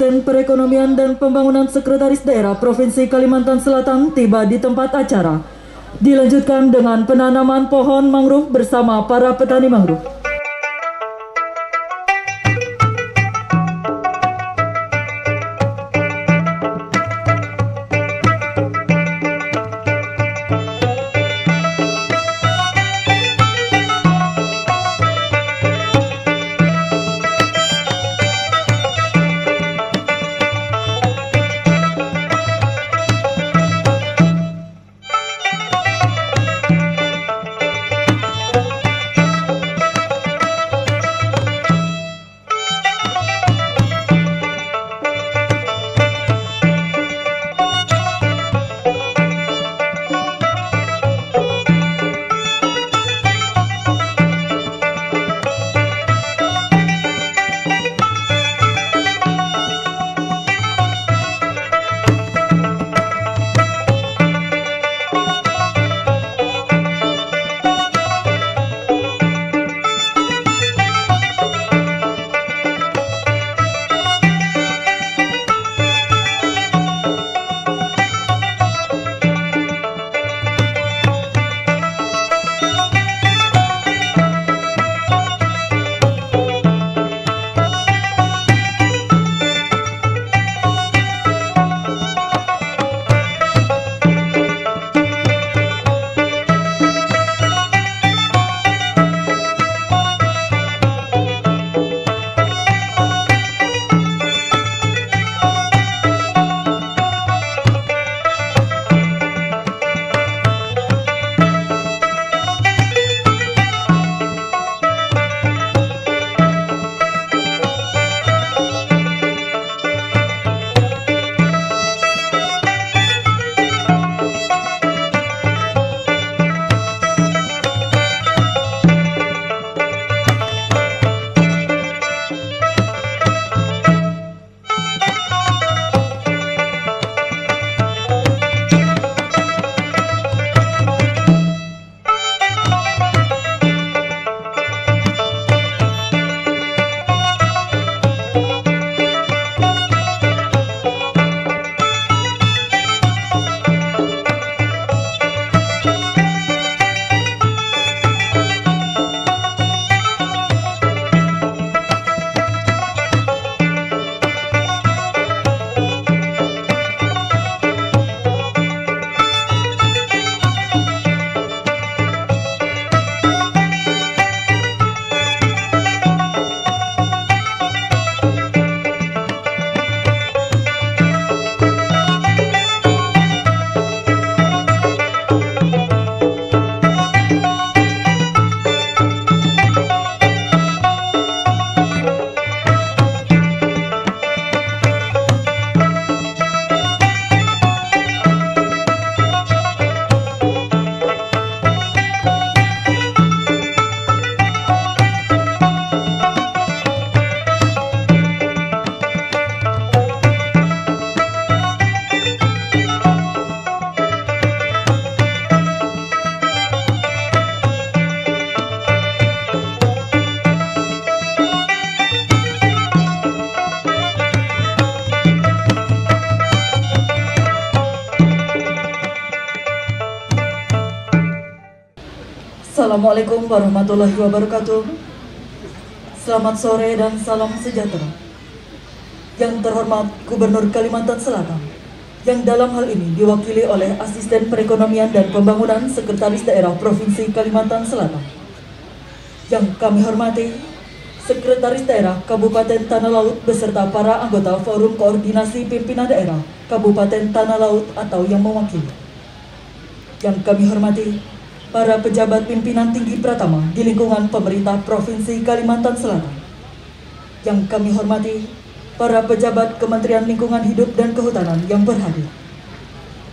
Asisten Perekonomian dan Pembangunan Sekretaris Daerah Provinsi Kalimantan Selatan tiba di tempat acara. Dilanjutkan dengan penanaman pohon mangrove bersama para petani mangrove. Assalamualaikum warahmatullahi wabarakatuh. Selamat sore dan salam sejahtera. Yang terhormat Gubernur Kalimantan Selatan, yang dalam hal ini diwakili oleh Asisten Perekonomian dan Pembangunan Sekretaris Daerah Provinsi Kalimantan Selatan. Yang kami hormati Sekretaris Daerah Kabupaten Tanah Laut beserta para anggota Forum Koordinasi Pimpinan Daerah Kabupaten Tanah Laut atau yang mewakili. Yang kami hormati para pejabat pimpinan tinggi pratama di lingkungan pemerintah Provinsi Kalimantan Selatan. Yang kami hormati para pejabat Kementerian Lingkungan Hidup dan Kehutanan yang berhadir,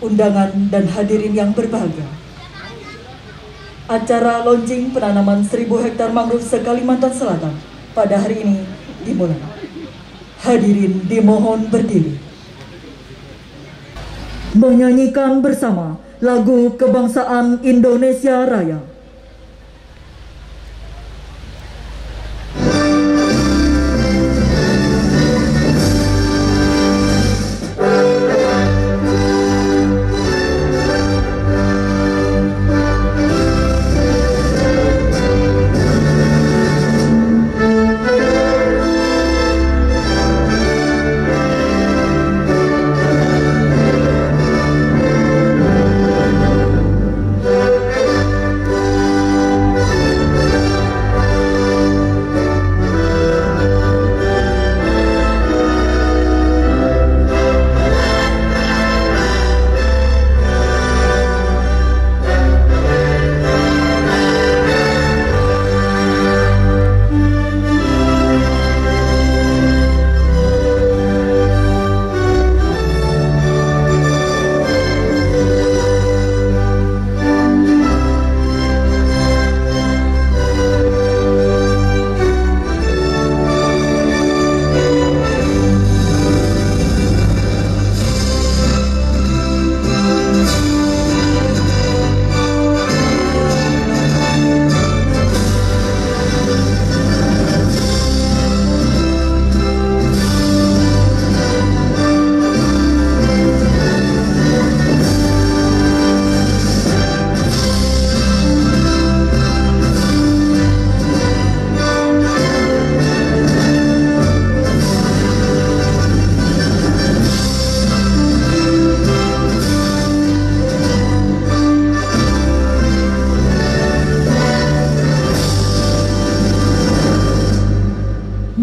undangan dan hadirin yang berbahagia. Acara launching penanaman 1000 hektar mangrove se-Kalimantan Selatan pada hari ini dimulai. Hadirin dimohon berdiri. Menyanyikan bersama lagu kebangsaan Indonesia Raya.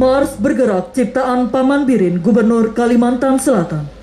Mars Bergerak ciptaan Paman Birin, Gubernur Kalimantan Selatan.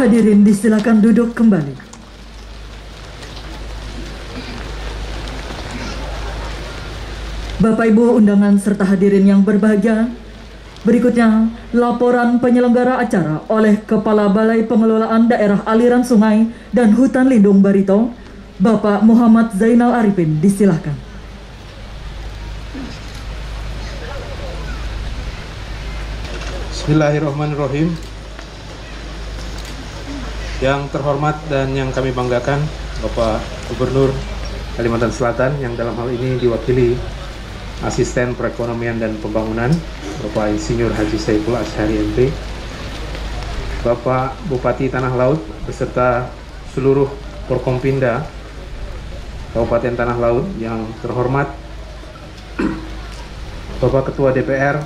Hadirin disilakan duduk kembali. Bapak Ibu undangan serta hadirin yang berbahagia, berikutnya laporan penyelenggara acara oleh Kepala Balai Pengelolaan Daerah Aliran Sungai dan Hutan Lindung Barito, Bapak Muhammad Zainal Arifin, disilahkan. Bismillahirrahmanirrahim. Yang terhormat dan yang kami banggakan, Bapak Gubernur Kalimantan Selatan yang dalam hal ini diwakili Asisten Perekonomian dan Pembangunan, Bapak Insinyur Haji Saiful Asyari MP, Bapak Bupati Tanah Laut beserta seluruh Forkompinda Kabupaten Tanah Laut yang terhormat, Bapak Ketua DPR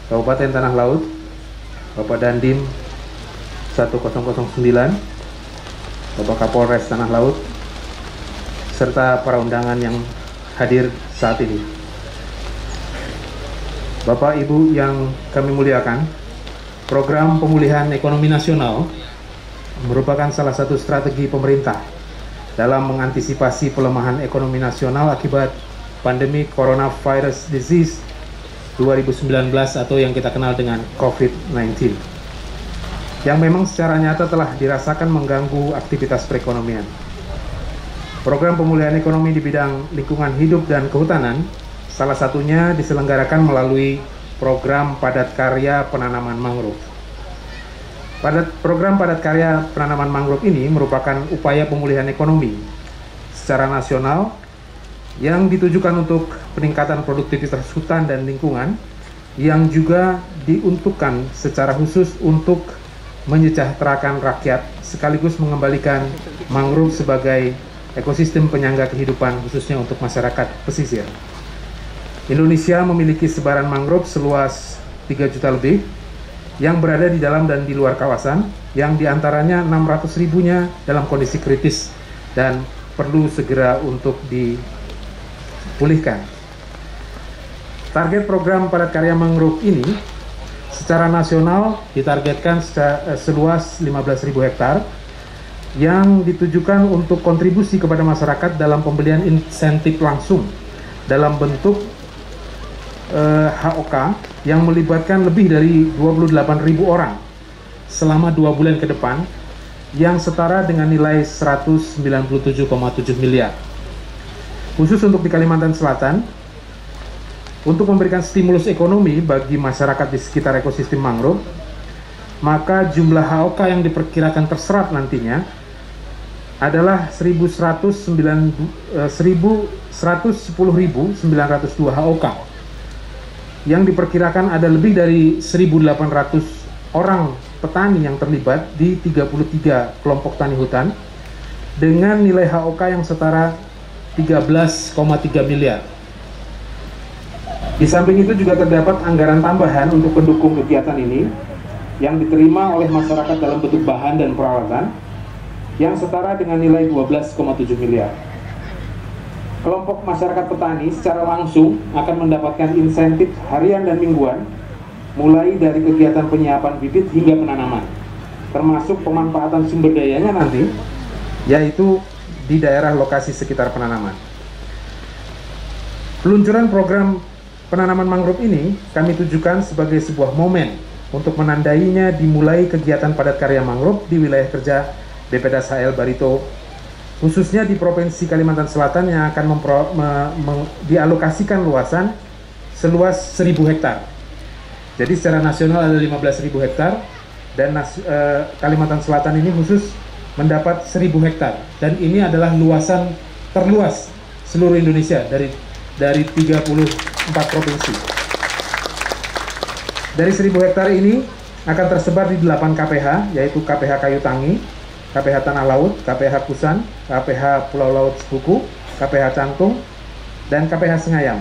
Kabupaten Tanah Laut, Bapak Dandim 1009, Bapak Kapolres Tanah Laut, serta para undangan yang hadir saat ini. Bapak Ibu yang kami muliakan, program pemulihan ekonomi nasional merupakan salah satu strategi pemerintah dalam mengantisipasi pelemahan ekonomi nasional akibat pandemi coronavirus disease 2019 atau yang kita kenal dengan COVID-19, yang memang secara nyata telah dirasakan mengganggu aktivitas perekonomian. Program pemulihan ekonomi di bidang lingkungan hidup dan kehutanan salah satunya diselenggarakan melalui program padat karya penanaman mangrove. Program padat karya penanaman mangrove ini merupakan upaya pemulihan ekonomi secara nasional yang ditujukan untuk peningkatan produktivitas hutan dan lingkungan, yang juga diuntukkan secara khusus untuk menyejahterakan rakyat sekaligus mengembalikan mangrove sebagai ekosistem penyangga kehidupan khususnya untuk masyarakat pesisir. Indonesia memiliki sebaran mangrove seluas 3 juta lebih yang berada di dalam dan di luar kawasan, yang diantaranya 600 ribunya dalam kondisi kritis dan perlu segera untuk dipulihkan. Target program padat karya mangrove ini secara nasional ditargetkan seluas 15.000 hektar yang ditujukan untuk kontribusi kepada masyarakat dalam pembelian insentif langsung dalam bentuk HOK yang melibatkan lebih dari 28.000 orang selama 2 bulan ke depan, yang setara dengan nilai 197,7 miliar. Khusus untuk di Kalimantan Selatan, untuk memberikan stimulus ekonomi bagi masyarakat di sekitar ekosistem mangrove, maka jumlah HOK yang diperkirakan terserap nantinya adalah 110.902 HOK, yang diperkirakan ada lebih dari 1.800 orang petani yang terlibat di 33 kelompok tani hutan dengan nilai HOK yang setara 13,3 miliar. Di samping itu juga terdapat anggaran tambahan untuk pendukung kegiatan ini yang diterima oleh masyarakat dalam bentuk bahan dan peralatan yang setara dengan nilai 12,7 miliar. Kelompok masyarakat petani secara langsung akan mendapatkan insentif harian dan mingguan mulai dari kegiatan penyiapan bibit hingga penanaman, termasuk pemanfaatan sumber dayanya nanti, yaitu di daerah lokasi sekitar penanaman. Peluncuran program penanaman mangrove ini kami tujukan sebagai sebuah momen untuk menandainya dimulai kegiatan padat karya mangrove di wilayah kerja BPDAS HL Barito, khususnya di Provinsi Kalimantan Selatan yang akan dialokasikan luasan seluas 1.000 hektar. Jadi secara nasional ada 15.000 hektar dan Kalimantan Selatan ini khusus mendapat 1.000 hektar, dan ini adalah luasan terluas seluruh Indonesia dari 34 provinsi. Dari 1.000 hektar ini akan tersebar di 8 KPH, yaitu KPH Kayu Tangi, KPH Tanah Laut, KPH Kusan, KPH Pulau Laut Sepuku, KPH Cantung, dan KPH Sengayam.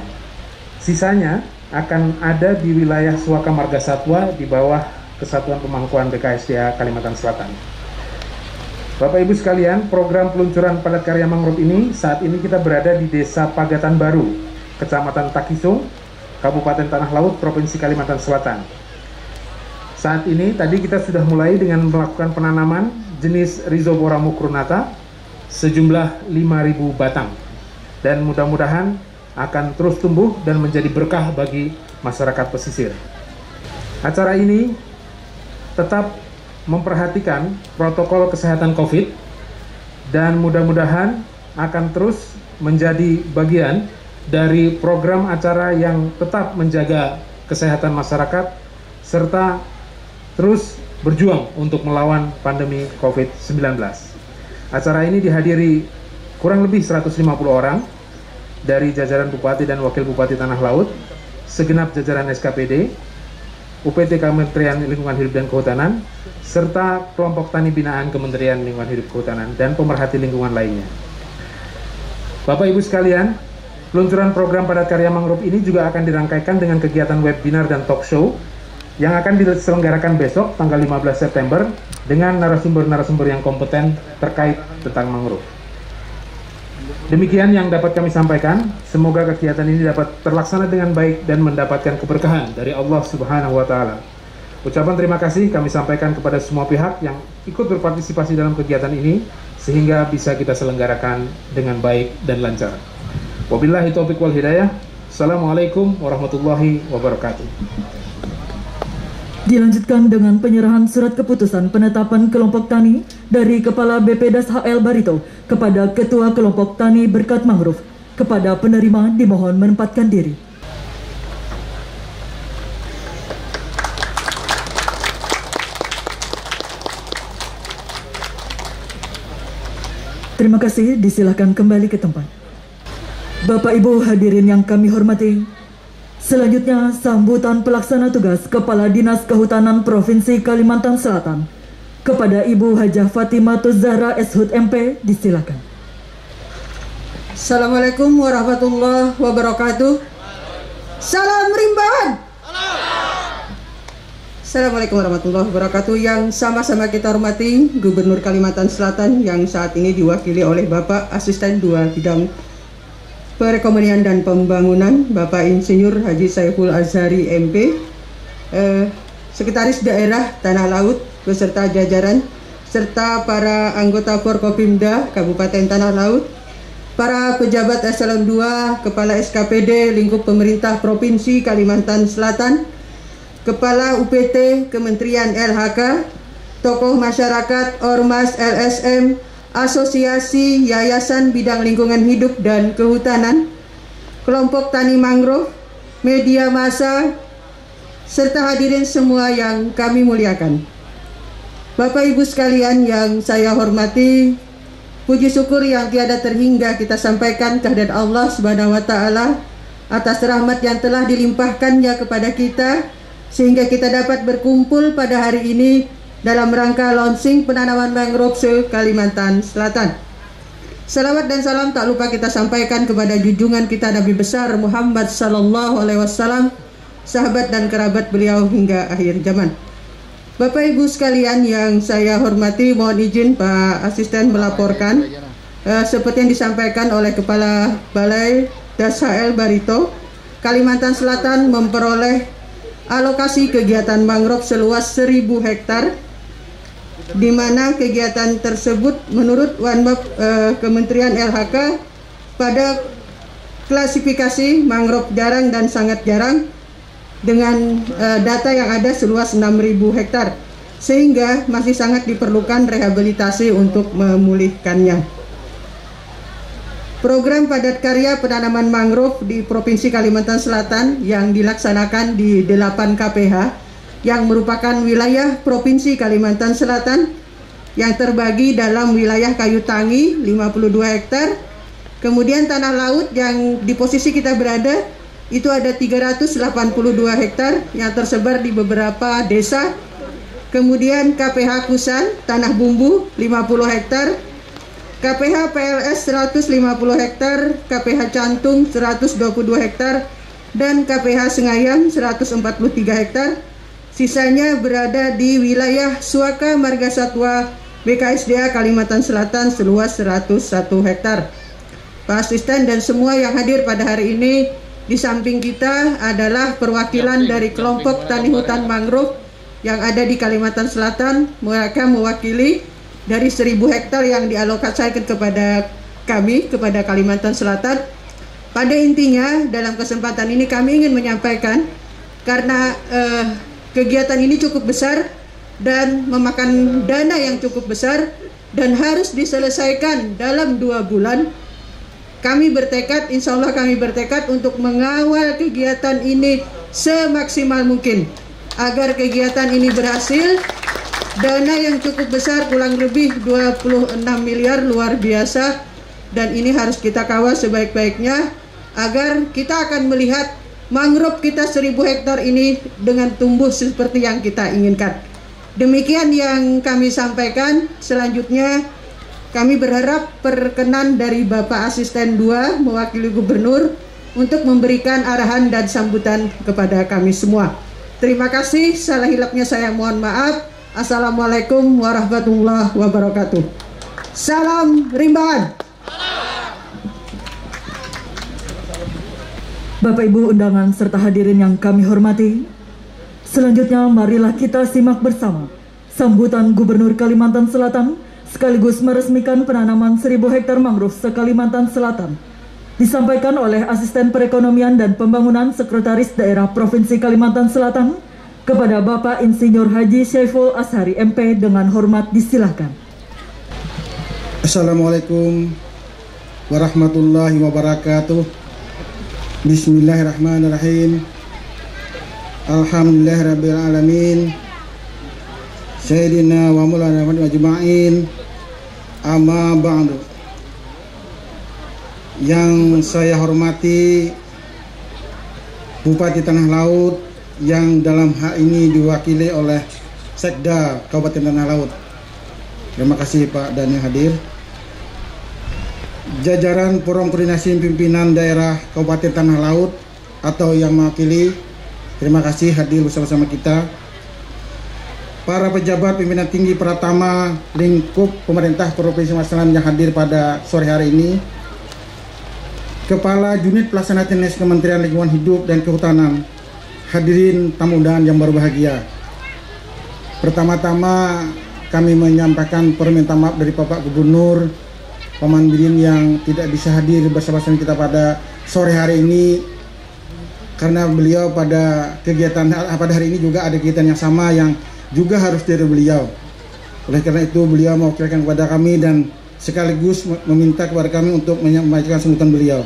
Sisanya akan ada di wilayah Suaka Marga Satwa di bawah Kesatuan Pemangkuan BKSDA Kalimantan Selatan. Bapak Ibu sekalian, program peluncuran padat karya mangrove ini saat ini kita berada di Desa Pagatan Baru, Kecamatan Takisung, Kabupaten Tanah Laut, Provinsi Kalimantan Selatan. Saat ini tadi kita sudah mulai dengan melakukan penanaman jenis Rhizobora mucronata sejumlah 5.000 batang, dan mudah-mudahan akan terus tumbuh dan menjadi berkah bagi masyarakat pesisir. Acara ini tetap memperhatikan protokol kesehatan COVID dan mudah-mudahan akan terus menjadi bagian dari program acara yang tetap menjaga kesehatan masyarakat serta terus berjuang untuk melawan pandemi COVID-19. Acara ini dihadiri kurang lebih 150 orang dari jajaran Bupati dan Wakil Bupati Tanah Laut, segenap jajaran SKPD, UPT Kementerian Lingkungan Hidup dan Kehutanan, serta kelompok tani binaan Kementerian Lingkungan Hidup Kehutanan dan pemerhati lingkungan lainnya. Bapak Ibu sekalian, peluncuran program padat karya mangrove ini juga akan dirangkaikan dengan kegiatan webinar dan talk show yang akan diselenggarakan besok tanggal 15 September dengan narasumber-narasumber yang kompeten terkait tentang mangrove. Demikian yang dapat kami sampaikan. Semoga kegiatan ini dapat terlaksana dengan baik dan mendapatkan keberkahan dari Allah Subhanahu wa Ta'ala. Ucapan terima kasih kami sampaikan kepada semua pihak yang ikut berpartisipasi dalam kegiatan ini sehingga bisa kita selenggarakan dengan baik dan lancar. Wabillahi taufiq wal hidayah. Assalamualaikum warahmatullahi wabarakatuh. Dilanjutkan dengan penyerahan surat keputusan penetapan kelompok tani dari Kepala BPDAS HL Barito kepada Ketua Kelompok Tani Berkat Mangrove. Kepada penerima dimohon menempatkan diri. Terima kasih, disilakan kembali ke tempat. Bapak Ibu hadirin yang kami hormati, selanjutnya sambutan pelaksana tugas Kepala Dinas Kehutanan Provinsi Kalimantan Selatan kepada Ibu Hajah Fatimatul Zahra SHUT MP, disilakan. Assalamualaikum warahmatullahi wabarakatuh. Salam rimbawan. Assalamualaikum warahmatullahi wabarakatuh. Yang sama-sama kita hormati Gubernur Kalimantan Selatan yang saat ini diwakili oleh Bapak Asisten 2 Bidang Perekonomian dan Pembangunan, Bapak Insinyur Haji Saiful Azhari MP, Sekretaris Daerah Tanah Laut beserta jajaran, serta para anggota Forkopimda Kabupaten Tanah Laut, para pejabat eselon 2, Kepala SKPD lingkup pemerintah Provinsi Kalimantan Selatan, Kepala UPT Kementerian LHK, tokoh masyarakat, Ormas, LSM, Asosiasi Yayasan Bidang Lingkungan Hidup dan Kehutanan, kelompok tani mangrove, media massa, serta hadirin semua yang kami muliakan. Bapak Ibu sekalian yang saya hormati, puji syukur yang tiada terhingga kita sampaikan kehadirat Allah Subhanahu wa taala atas rahmat yang telah dilimpahkannya kepada kita sehingga kita dapat berkumpul pada hari ini dalam rangka launching penanaman mangrove se-Kalimantan Selatan. Salawat dan salam tak lupa kita sampaikan kepada junjungan kita Nabi besar Muhammad sallallahu alaihi wasallam, sahabat dan kerabat beliau hingga akhir zaman. Bapak Ibu sekalian yang saya hormati, mohon izin Pak Asisten melaporkan seperti yang disampaikan oleh Kepala Balai DasHL Barito, Kalimantan Selatan memperoleh alokasi kegiatan mangrove seluas 1000 hektar, di mana kegiatan tersebut menurut Wanmap Kementerian LHK pada klasifikasi mangrove jarang dan sangat jarang dengan data yang ada seluas 6.000 hektar, sehingga masih sangat diperlukan rehabilitasi untuk memulihkannya. Program padat karya penanaman mangrove di Provinsi Kalimantan Selatan yang dilaksanakan di 8 KPH yang merupakan wilayah Provinsi Kalimantan Selatan yang terbagi dalam wilayah Kayu Tangi 52 hektar, kemudian tanah laut yang di posisi kita berada itu ada 382 hektar yang tersebar di beberapa desa. Kemudian KPH Kusan Tanah Bumbu 50 hektar, KPH PLS 150 hektar, KPH Cantung 122 hektar, dan KPH Sengayam 143 hektar. Sisanya berada di wilayah Suaka Marga Satwa BKSDA Kalimantan Selatan seluas 101 hektar. Pak Asisten dan semua yang hadir pada hari ini, di samping kita adalah perwakilan dari kelompok tani hutan mangrove yang ada di Kalimantan Selatan. Mereka mewakili dari 1000 hektar yang dialokasikan kepada kami, kepada Kalimantan Selatan. Pada intinya dalam kesempatan ini kami ingin menyampaikan karena kegiatan ini cukup besar dan memakan dana yang cukup besar dan harus diselesaikan dalam 2 bulan. Kami bertekad, insya Allah kami bertekad untuk mengawal kegiatan ini semaksimal mungkin agar kegiatan ini berhasil. Dana yang cukup besar, kurang lebih 26 miliar, luar biasa, dan ini harus kita kawal sebaik-baiknya agar kita akan melihat mangrove kita 1000 hektar ini dengan tumbuh seperti yang kita inginkan. Demikian yang kami sampaikan. Selanjutnya kami berharap perkenan dari Bapak Asisten 2 mewakili Gubernur untuk memberikan arahan dan sambutan kepada kami semua. Terima kasih, salah hilapnya saya mohon maaf. Assalamualaikum warahmatullahi wabarakatuh. Salam Rimbangan. Bapak Ibu undangan serta hadirin yang kami hormati, selanjutnya marilah kita simak bersama sambutan Gubernur Kalimantan Selatan sekaligus meresmikan penanaman 1000 hektar mangrove se-Kalimantan Selatan. Disampaikan oleh Asisten Perekonomian dan Pembangunan Sekretaris Daerah Provinsi Kalimantan Selatan kepada Bapak Insinyur Haji Syaiful Ashari MP dengan hormat disilahkan. Assalamualaikum warahmatullahi wabarakatuh. Bismillahirrahmanirrahim. Alhamdulillahirabbil alamin. Sayyidina wa maulana wa ajma'in. Amma ba'du. Yang saya hormati Bupati Tanah Laut yang dalam hal ini diwakili oleh Sekda Kabupaten Tanah Laut. Terima kasih Pak dan yang hadir. Jajaran Forum Koordinasi Pimpinan Daerah Kabupaten Tanah Laut atau yang mewakili, terima kasih hadir bersama-sama kita. Para pejabat pimpinan tinggi Pratama lingkup pemerintah Provinsi Kalimantan yang hadir pada sore hari ini, Kepala Unit Pelaksana Teknis Kementerian Lingkungan Hidup dan Kehutanan, hadirin tamu undangan yang berbahagia. Pertama-tama kami menyampaikan permintaan maaf dari Bapak Gubernur Paman Bidin yang tidak bisa hadir bersama-sama kita pada sore hari ini karena beliau pada hari ini juga ada kegiatan yang sama yang juga harus dari beliau. Oleh karena itu beliau mewakilkan kepada kami dan sekaligus meminta kepada kami untuk menyampaikan sambutan beliau.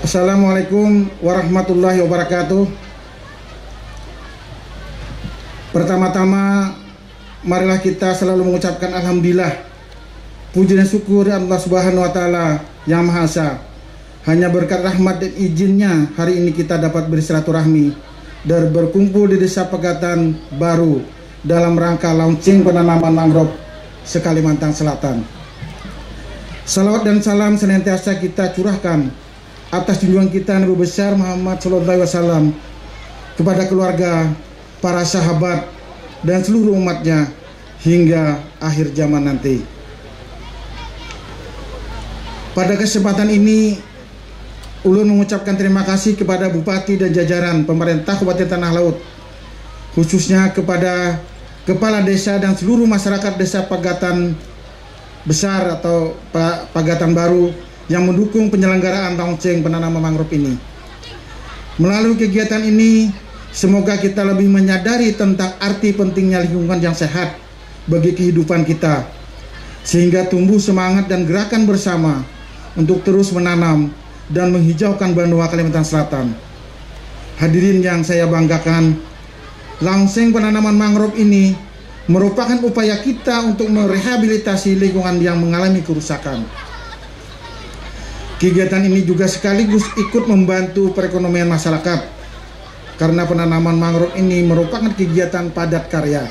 Assalamualaikum warahmatullahi wabarakatuh. Pertama-tama marilah kita selalu mengucapkan alhamdulillah, puji dan syukur Allah Subhanahu wa taala yang Maha Esa. Hanya berkat rahmat dan izinnya hari ini kita dapat bersilaturahmi dan berkumpul di Desa Pegatan Baru dalam rangka launching penanaman mangrove se-Kalimantan Selatan. Salawat dan salam senantiasa kita curahkan atas junjungan kita Nabi besar Muhammad SAW kepada keluarga, para sahabat, dan seluruh umatnya hingga akhir zaman nanti. Pada kesempatan ini, ulun mengucapkan terima kasih kepada Bupati dan jajaran pemerintah Kabupaten Tanah Laut, khususnya kepada Kepala Desa dan seluruh masyarakat Desa Pegatan Besar atau Pegatan Baru yang mendukung penyelenggaraan launching penanaman mangrove ini. Melalui kegiatan ini, semoga kita lebih menyadari tentang arti pentingnya lingkungan yang sehat bagi kehidupan kita, sehingga tumbuh semangat dan gerakan bersama untuk terus menanam dan menghijaukan benua Kalimantan Selatan. Hadirin yang saya banggakan, launching penanaman mangrove ini merupakan upaya kita untuk merehabilitasi lingkungan yang mengalami kerusakan. Kegiatan ini juga sekaligus ikut membantu perekonomian masyarakat, karena penanaman mangrove ini merupakan kegiatan padat karya.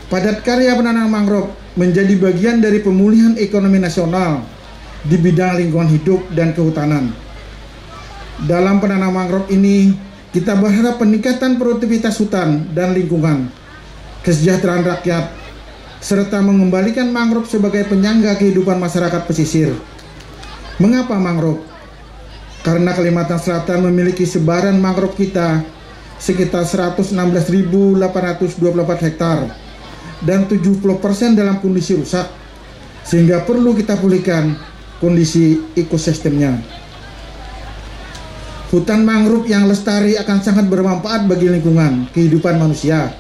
Padat karya penanaman mangrove menjadi bagian dari pemulihan ekonomi nasional di bidang lingkungan hidup dan kehutanan. Dalam penanaman mangrove ini, kita berharap peningkatan produktivitas hutan dan lingkungan, kesejahteraan rakyat, serta mengembalikan mangrove sebagai penyangga kehidupan masyarakat pesisir. Mengapa mangrove? Karena Kalimantan Selatan memiliki sebaran mangrove kita sekitar 116.824 hektar dan 70% dalam kondisi rusak, sehingga perlu kita pulihkan kondisi ekosistemnya. Hutan mangrove yang lestari akan sangat bermanfaat bagi lingkungan kehidupan manusia,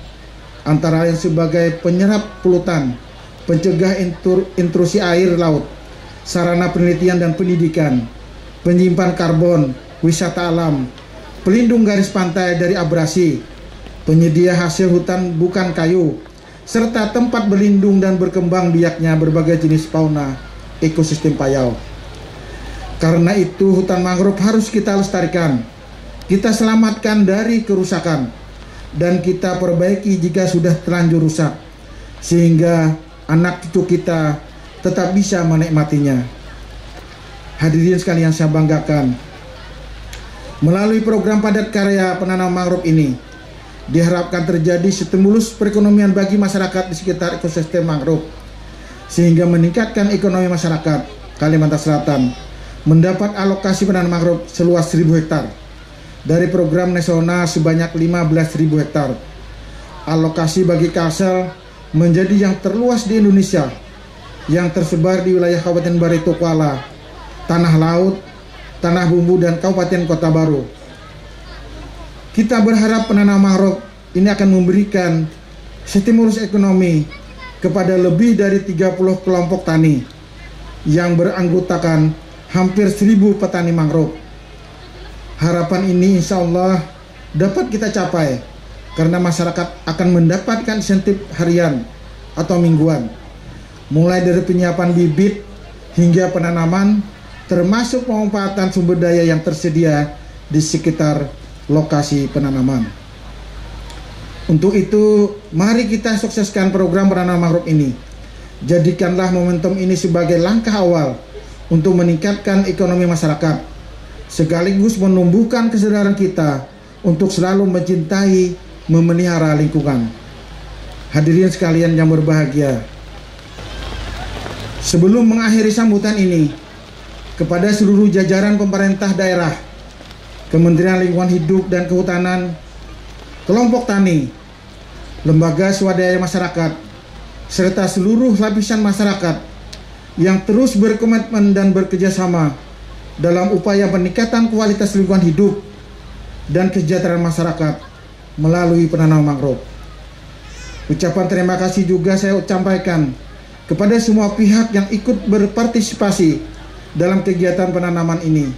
antara lain sebagai penyerap polutan, pencegah intrusi air laut, sarana penelitian dan pendidikan, penyimpan karbon, wisata alam, pelindung garis pantai dari abrasi, penyedia hasil hutan bukan kayu, serta tempat berlindung dan berkembang biaknya berbagai jenis fauna ekosistem payau. Karena itu hutan mangrove harus kita lestarikan, kita selamatkan dari kerusakan, dan kita perbaiki jika sudah terlanjur rusak, sehingga anak cucu kita tetap bisa menikmatinya. Hadirin sekalian saya banggakan, melalui program padat karya penanam mangrove ini diharapkan terjadi stimulus perekonomian bagi masyarakat di sekitar ekosistem mangrove, sehingga meningkatkan ekonomi masyarakat Kalimantan Selatan mendapat alokasi penanaman mangrove seluas 1.000 hektar dari program nasional sebanyak 15.000 hektar. Alokasi bagi Kalsel menjadi yang terluas di Indonesia, yang tersebar di wilayah Kabupaten Barito Kuala, Tanah Laut, Tanah Bumbu, dan Kabupaten Kota Baru. Kita berharap penanaman mangrove ini akan memberikan stimulus ekonomi kepada lebih dari 30 kelompok tani yang beranggotakan hampir 1.000 petani mangrove. Harapan ini insya Allah dapat kita capai karena masyarakat akan mendapatkan insentif harian atau mingguan, mulai dari penyiapan bibit hingga penanaman, termasuk pemanfaatan sumber daya yang tersedia di sekitar lokasi penanaman. Untuk itu, mari kita sukseskan program penanaman mangrove ini. Jadikanlah momentum ini sebagai langkah awal untuk meningkatkan ekonomi masyarakat, sekaligus menumbuhkan kesadaran kita untuk selalu mencintai, memelihara lingkungan. Hadirin sekalian yang berbahagia, sebelum mengakhiri sambutan ini, kepada seluruh jajaran pemerintah daerah, Kementerian Lingkungan Hidup dan Kehutanan, kelompok tani, lembaga swadaya masyarakat, serta seluruh lapisan masyarakat yang terus berkomitmen dan bekerjasama dalam upaya peningkatan kualitas lingkungan hidup dan kesejahteraan masyarakat melalui penanaman mangrove. Ucapan terima kasih juga saya sampaikan kepada semua pihak yang ikut berpartisipasi dalam kegiatan penanaman ini,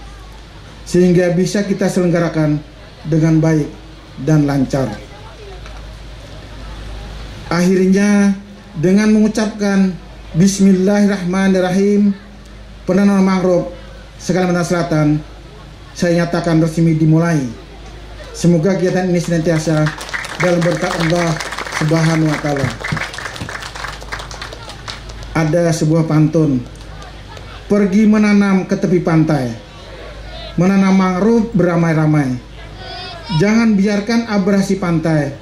sehingga bisa kita selenggarakan dengan baik dan lancar. Akhirnya dengan mengucapkan Bismillahirrahmanirrahim, penanaman mangrove Sekalimantan Selatan saya nyatakan resmi dimulai. Semoga kegiatan ini senantiasa dalam berkat Allah Subhanahu wa Ta'ala. Ada sebuah pantun, pergi menanam ke tepi pantai, menanam mangrove beramai-ramai. Jangan biarkan abrasi pantai,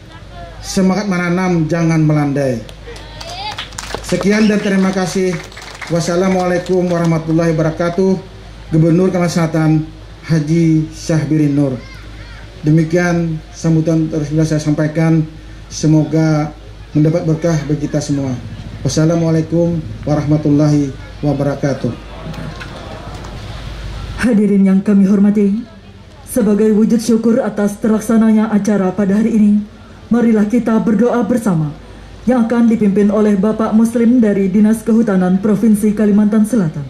semangat menanam jangan melandai. Sekian dan terima kasih. Wassalamualaikum warahmatullahi wabarakatuh. Gubernur Kalimantan Selatan Haji Syahbirin Nur. Demikian sambutan terus saya sampaikan. Semoga mendapat berkah bagi kita semua. Wassalamualaikum warahmatullahi wabarakatuh. Hadirin yang kami hormati, sebagai wujud syukur atas terlaksananya acara pada hari ini, marilah kita berdoa bersama yang akan dipimpin oleh Bapak Muslim dari Dinas Kehutanan Provinsi Kalimantan Selatan.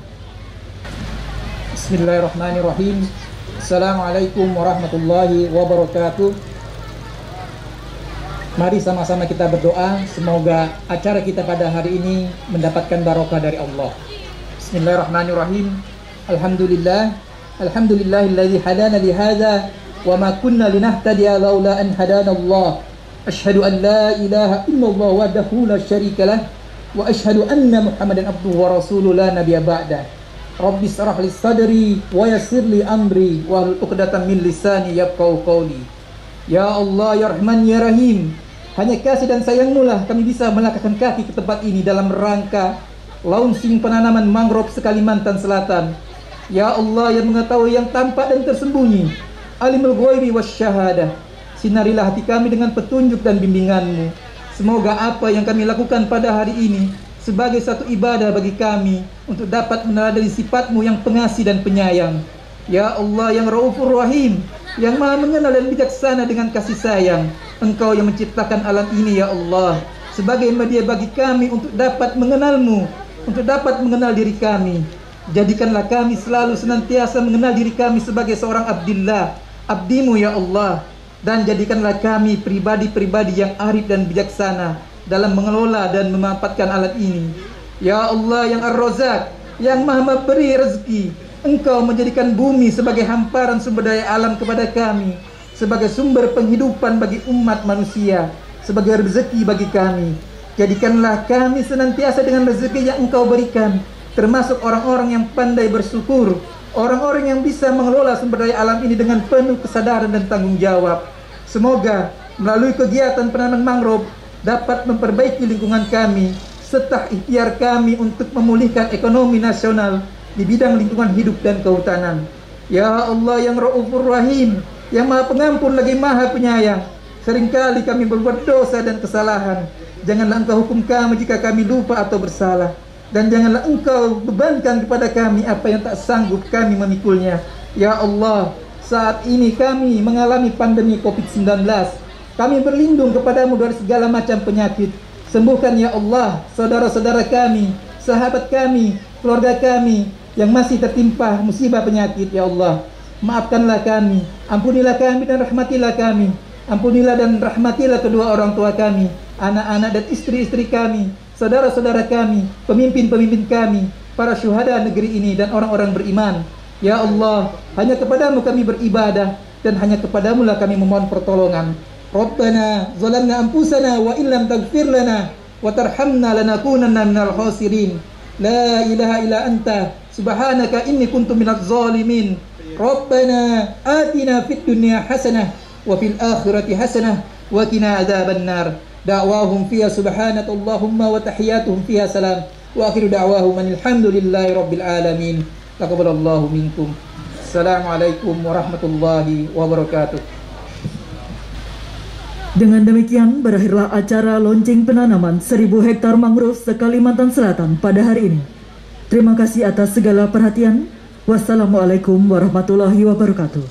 Bismillahirrahmanirrahim. Assalamualaikum warahmatullahi wabarakatuh. Mari sama-sama kita berdoa, semoga acara kita pada hari ini mendapatkan barokah dari Allah. Bismillahirrahmanirrahim. Alhamdulillah, alhamdulillahilladzi hadana li hadza wa ma kunna linahtadiya laula an hadana Allah. Asyhadu an la ilaha illallah wahdahu la syarika lah wa asyhadu anna Muhammadan abduhu wa rasuluhu la nabiyya ba'dah. Rabbi shrah li sadri wa yassir li amri wahlul 'uqdatam min lisani yafqahu qawli. Ya Allah, ya Rahman, ya Rahim, hanya kasih dan sayang-Mu lah kami bisa melangkahkan kaki ke tempat ini dalam rangka launching penanaman mangrove se-Kalimantan Selatan. Ya Allah yang mengetahui yang tampak dan tersembunyi, alimul ghaibi wasyahadah, sinarilah hati kami dengan petunjuk dan bimbingan-Mu. Semoga apa yang kami lakukan pada hari ini sebagai satu ibadah bagi kami untuk dapat meneladani sifat-Mu yang pengasih dan penyayang. Ya Allah yang Raufur Rahim, yang maha mengenal dan bijaksana dengan kasih sayang, Engkau yang menciptakan alam ini ya Allah, sebagai media bagi kami untuk dapat mengenal-Mu, untuk dapat mengenal diri kami. Jadikanlah kami selalu senantiasa mengenal diri kami sebagai seorang abdillah, abdi-Mu ya Allah, dan jadikanlah kami pribadi-pribadi yang arif dan bijaksana dalam mengelola dan memanfaatkan alat ini. Ya Allah yang Ar-Razzaq, yang maha memberi rezeki, Engkau menjadikan bumi sebagai hamparan sumber daya alam kepada kami, sebagai sumber penghidupan bagi umat manusia, sebagai rezeki bagi kami. Jadikanlah kami senantiasa dengan rezeki yang Engkau berikan, termasuk orang-orang yang pandai bersyukur, orang-orang yang bisa mengelola sumber daya alam ini dengan penuh kesadaran dan tanggung jawab. Semoga melalui kegiatan penanaman mangrove dapat memperbaiki lingkungan kami, serta ikhtiar kami untuk memulihkan ekonomi nasional di bidang lingkungan hidup dan kehutanan. Ya Allah yang Raufur Rahim, yang maha pengampun lagi maha penyayang, seringkali kami berbuat dosa dan kesalahan. Janganlah Engkau hukum kami jika kami lupa atau bersalah, dan janganlah Engkau bebankan kepada kami apa yang tak sanggup kami memikulnya. Ya Allah, saat ini kami mengalami pandemi COVID-19. Kami berlindung kepadamu dari segala macam penyakit. Sembuhkan ya Allah saudara-saudara kami, sahabat kami, keluarga kami yang masih tertimpa musibah penyakit ya Allah. Maafkanlah kami, ampunilah kami dan rahmatilah kami. Ampunilah dan rahmatilah kedua orang tua kami, anak-anak dan istri-istri kami, saudara-saudara kami, pemimpin-pemimpin kami, para syuhada negeri ini dan orang-orang beriman. Ya Allah, hanya kepadamu kami beribadah dan hanya kepadamu lah kami memohon pertolongan. Rabbana zalamna anfusana wa illam taghfir lana wa tarhamna lanakunanna minal khasirin. La ilaha illa anta subhanaka inni kuntu minadz zalimin. Rabbana atina fid dunya hasanah wa fil akhirati hasanah wa qina adzabannar. Da'wahum fiha subhanaka Allahumma wa tahiyyatuhum fiha salam wa akhiru da'wahum alhamdulillahi rabbil alamin. Taqabbalallahu minkum. Assalamualaikum warahmatullahi wabarakatuh. Dengan demikian berakhirlah acara launching penanaman 1000 hektar mangrove se-Kalimantan Selatan pada hari ini. Terima kasih atas segala perhatian. Wassalamualaikum warahmatullahi wabarakatuh.